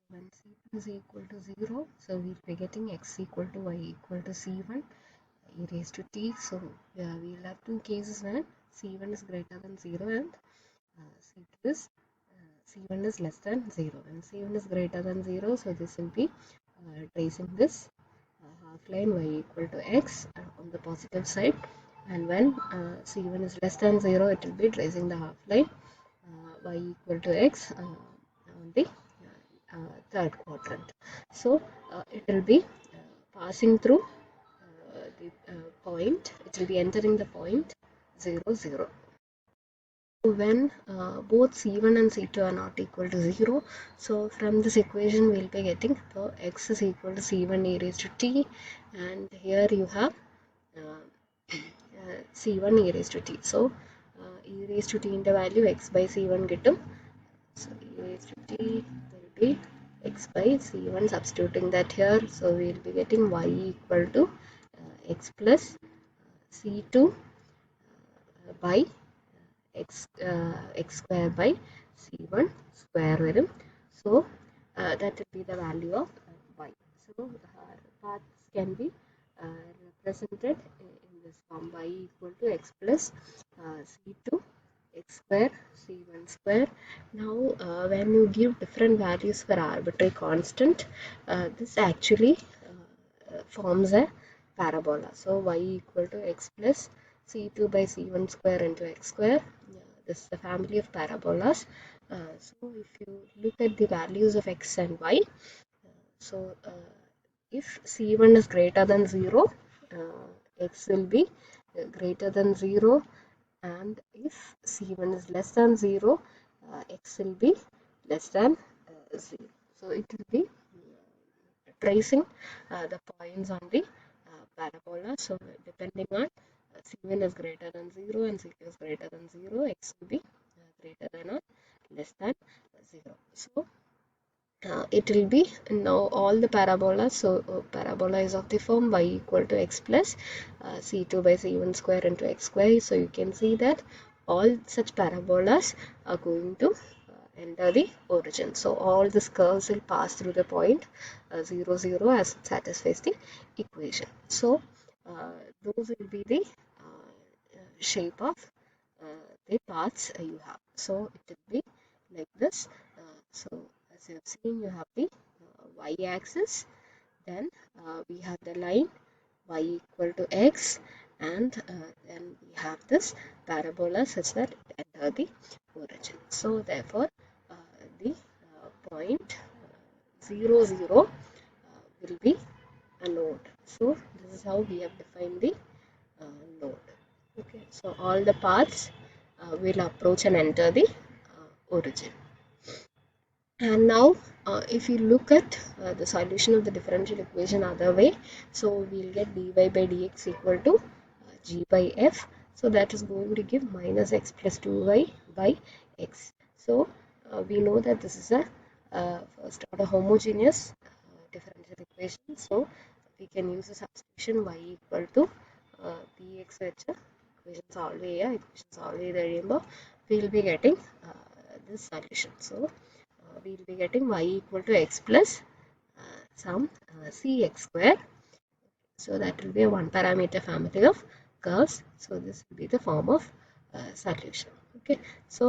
when c2 is equal to 0, so we'll be getting x equal to y equal to c1 e raised to t. So we'll have two cases when c1 is greater than 0 and c2 is c1 is less than 0. And c1 is greater than 0, so this will be tracing this half line y equal to x on the positive side, and when c1 is less than 0, it will be tracing the half line y equal to x on the third quadrant. So it will be passing through the point, it will be entering the point 0 0. When both c1 and c2 are not equal to 0, so from this equation we'll be getting x is equal to c1 e raised to t, and here you have c1 e raised to t. So e raised to t in the value x by c1 kittum. So e raised to t will be x by c1, substituting that here, so we'll be getting y equal to x plus c2 by x square by c1 square varum. So that will be the value of y. So paths can be represented in this form: y equal to x plus c2 x square c1 square. Now when you give different values for arbitrary constant, this actually forms a parabola. So y equal to x plus c2 by c1 square into x square. This is the family of parabolas. So if you look at the values of x and y, so if c1 is greater than 0, x will be greater than 0, and if c1 is less than 0, x will be less than 0. So it will be tracing the points on the parabola. So depending on c1 is greater than 0 and c2 is greater than 0, x will be greater than or less than 0. So it will be now all the parabolas. So parabola is of the form y equal to x plus c2 by c1 square into x square. So you can see that all such parabolas are going to enter the origin. So all these curves will pass through the point 0 0 as it satisfies the equation. So those will be the shape of the paths you have. So it will be like this. So as you have seen, you have the y-axis, then we have the line y equal to x, and then we have this parabola such that it enter the origin. So therefore the point 0 0 will be a node. So this is how we have defined the node. Okay, so all the paths will approach and enter the origin. And now if you look at the solution of the differential equation other way, so we'll get dy by dx equal to g by f. So that is going to give minus x plus 2y by x. So we know that this is a first order homogeneous differential equation. So we can use the substitution y equal to dx വെച്ച് equation solve ചെയ്യുമ്പോൾ we'll be getting this solution. So we'll be getting y equal to x plus some cx square. So that will be a one parameter family of curves. So this will be the form of solution. Okay, so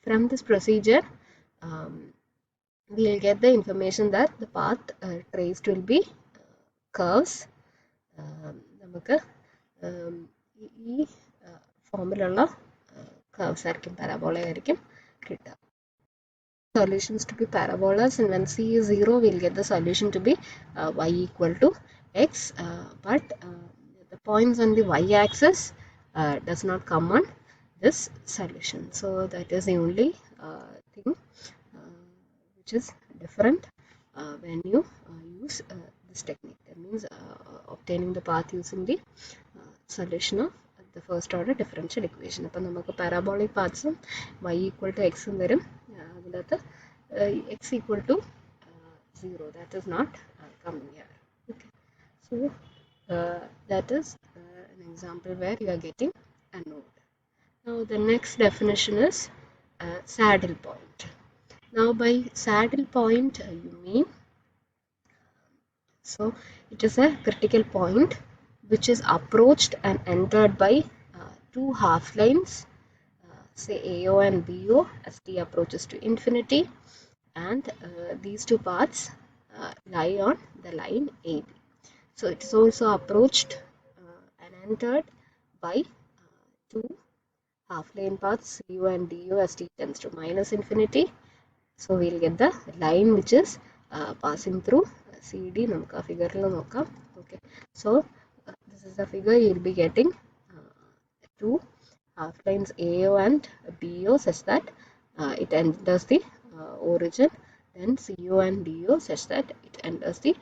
from this procedure we'll get the information that the path traced will be curves. നമുക്ക് ഈ ഫോമിലുള്ള curves ആയിരിക്കും, parabola ആയിരിക്കും കിട്ടുക. Solutions to be parabolas, and when c is 0 we'll get the solution to be y equal to x, but the points on the y-axis does not come on this solution. So that is the only thing which is different when you use this technique. That means obtaining the path using the solution of the first order differential equation. അപ്പോൾ നമുക്ക് parabolic paths y equal to x വരും, അതിനകത്ത് x equal to 0, that is not coming here. Okay, so that is an example where you are getting a node. Now the next definition is saddle point. Now by saddle point you mean, so it is a critical point which is approached and entered by two half lines, say AO and BO, as t approaches to infinity, and these two paths lie on the line AB. So it is also approached and entered by two half lane paths CU and DU as t tends to minus infinity. So we'll get the line which is passing through CD. നമുക്ക് ആ ഫിഗറിൽ നോക്കാം. Okay. So this is the figure you'll be getting two half lines AO and BO such that it enters the origin, then CO and DO such that it enters the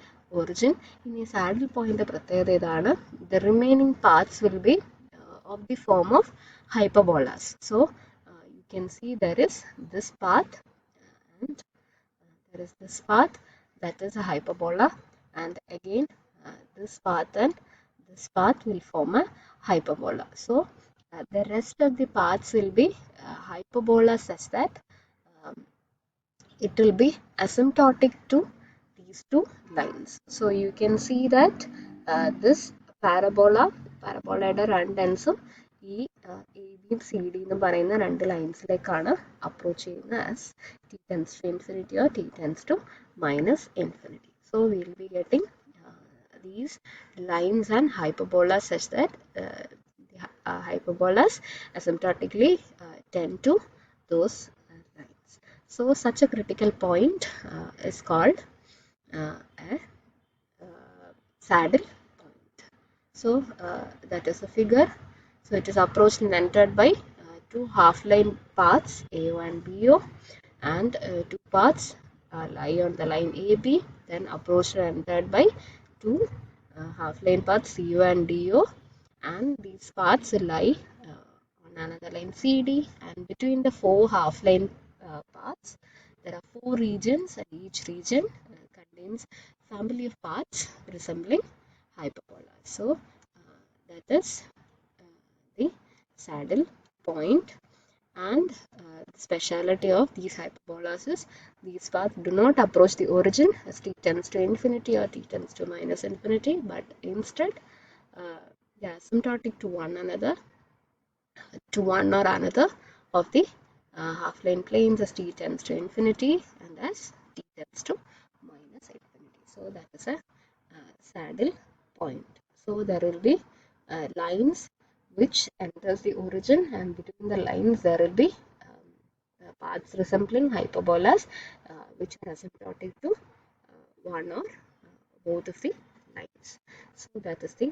origin. In a saddle point പ്രത്യേകത ഇതാണ്, the remaining paths will be of the form of hyperbolas. So you can see there is this path and there is this path, that is a hyperbola, and again this path and this path will form a hyperbola. So the rest of the paths will be hyperbola such that it will be asymptotic to these two lines. So you can see that this parabolയുടെ രണ്ട് ends ഈ ABയും CD എന്ന് പറയുന്ന രണ്ട് ലൈൻസിലേക്കാണ് approach ചെയ്യുന്നത് as t tends to infinity or t tends to minus infinity. So we will be getting these lines and hyperbolas such that the hyperbolas asymptotically tend to those lines. So such a critical point is called a saddle point. So that is a figure. So it is approached and entered by two half line paths AO and BO, and two paths lie on the line AB, then approached and entered by two half line paths CO and DO, and these paths lie on another line CD, and between the four half line paths there are four regions, and each region contains family of paths resembling hyperbola. So that is the saddle point, and the speciality of these hyperbolas is these paths do not approach the origin as t tends to infinity or t tends to minus infinity, but instead they are asymptotic to one or another of the half lane planes as t tends to infinity and as t tends to minus infinity. So that is a saddle point. So there will be lines which enters the origin, and between the lines there will be paths resembling hyperbolas which are asymptotic to one or both of the lines. So that is the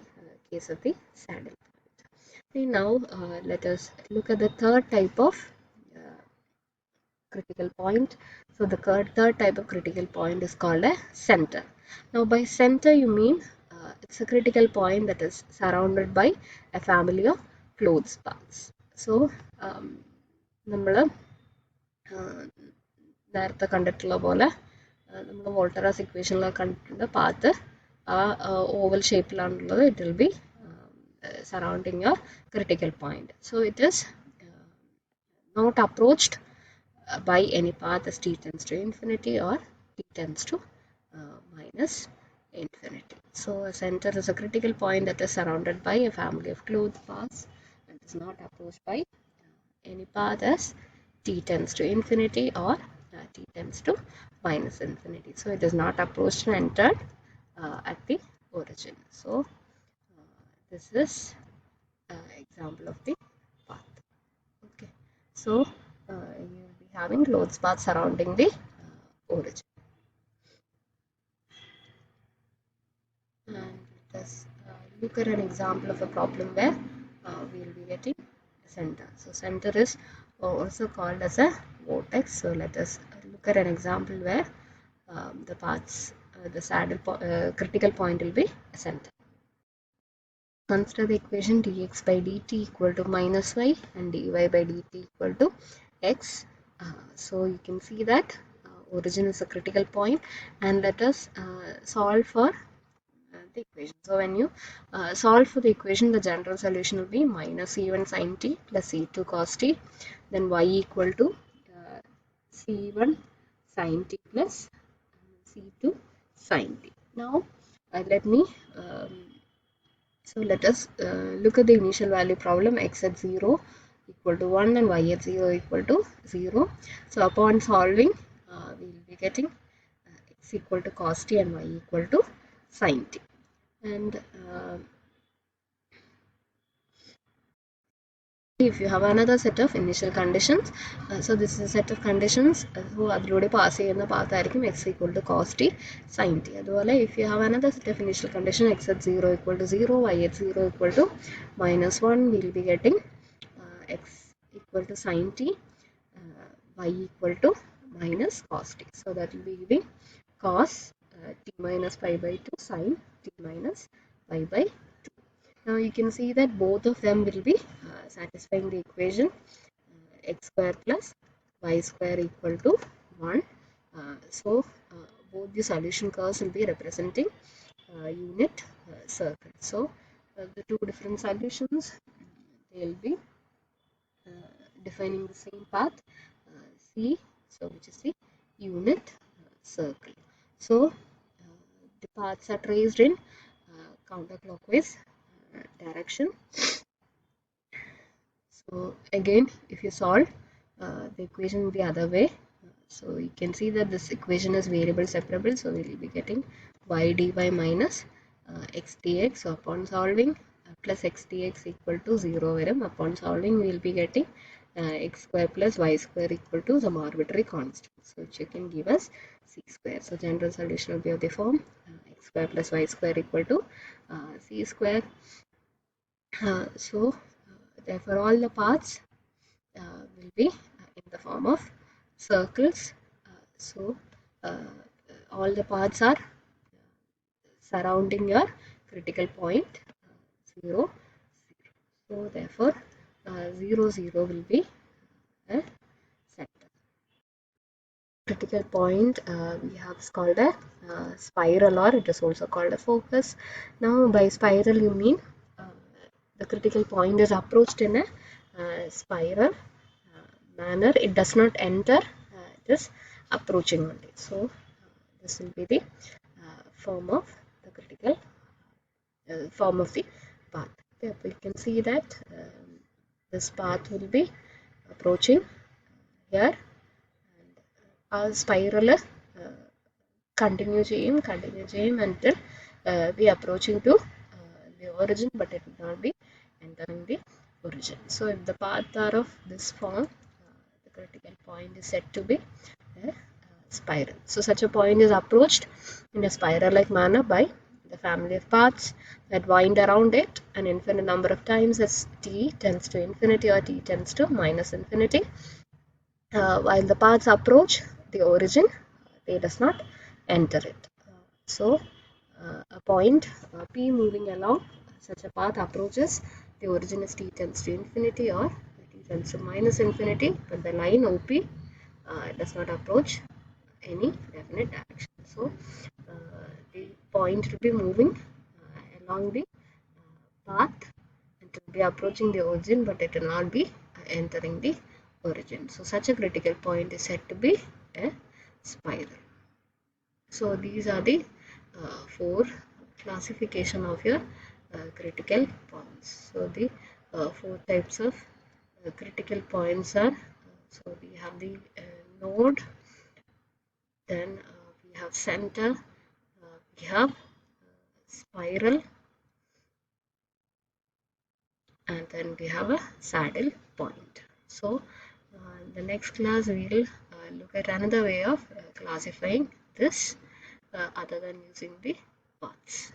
case of the saddle point. Okay, now let us look at the third type of critical point. So the third type of critical point is called a center. Now by center you mean it's a critical point that is surrounded by a family of closed paths. So നമ്മൾ നേരത്തെ കണ്ടിട്ടുള്ള പോലെ നമ്മൾ വോൾട്ടറാസ് ഇക്വേഷനിലൊക്കെ കണ്ടിട്ടുണ്ട്, path ആ oval ഷേപ്പിലാണുള്ളത്. It will be surrounding your critical point. So it is not approached by any path as t tends to infinity or t tends to minus infinity. So a center is a critical point that is surrounded by a family of closed paths and is not approached by any path as t tends to infinity or t tends to minus infinity. So it is not approached and entered at the origin. So this is example of the path. Okay, so you will be having closed path surrounding the origin. And let us look at an example of a problem where we will be getting a center. So center is also called as a vortex. So let us look at an example where the paths, the saddle critical point will be a center. Consider the equation dx by dt equal to minus y and dy by dt equal to x. So you can see that origin is a critical point, and let us solve for the equation. So when you solve for the equation, the general solution will be minus c1 sin t plus c2 cos t, then y equal to c1 sin t plus c2 sin t. Now let me so let us look at the initial value problem. X at 0 equal to 1 and y at 0 equal to 0. So upon solving, we will be getting x equal to cos t and y equal to sin t. And if you have another set of initial conditions, so this is a set of conditions, so അതിലൂടെ pass ചെയ്യുന്ന path ആയിരിക്കും x equal to cos t sin t. അതുപോലെ if you have another set of initial condition, x at 0 equal to 0, y at 0 equal to -1, we will be getting x equal to sin t, y equal to minus cos t. So that will be giving cos t minus pi by 2 sin t minus pi by 2. Now you can see that both of them will be satisfying the equation x square plus y square equal to 1. So both the solution curves will be representing unit circle. So the two different solutions, they will be defining the same path C, so which is the unit circle. So the paths are traced in counterclockwise direction. So again, if you solve the equation the other way, so you can see that this equation is variable separable, so we will be getting y dy minus x dx. So upon solving, plus x dx equal to 0 varum. Upon solving, we will be getting x square plus y square equal to some arbitrary constant, so which you can give us c square. So general solution will be of the form x square plus y square equal to c square. So therefore all the paths will be in the form of circles. So all the paths are surrounding your critical point 0, 0. So therefore 0, 0 will be a center. Critical point we have called a spiral, or it is also called a focus. Now by spiral you mean the critical point is approached in a spiral manner. It does not enter, it is approaching only. So this will be the form of the critical form of the path. Okay, you can see that this path will be approaching here, and our spiral continue ചെയ്യും until we approaching to the origin, but it will not be entering the origin. So if the paths are of this form, the critical point is said to be a spiral. So such a point is approached in a spiral-like manner by the family of paths that wind around it an infinite number of times as t tends to infinity or t tends to minus infinity. While the paths approach the origin, they does not enter it. So a point P moving along such a path approaches the origin as t tends to infinity or t tends to minus infinity, but the line OP does not approach any definite direction. So the point will be moving along the path, it will be approaching the origin, but it will not be entering the origin. So such a critical point is said to be a spiral. So these are the four classification of your critical points. So the four types of critical points are, so we have the node, then we have center, we have spiral, and then we have a saddle point. So in the next class we will look at another way of classifying this other than using the paths.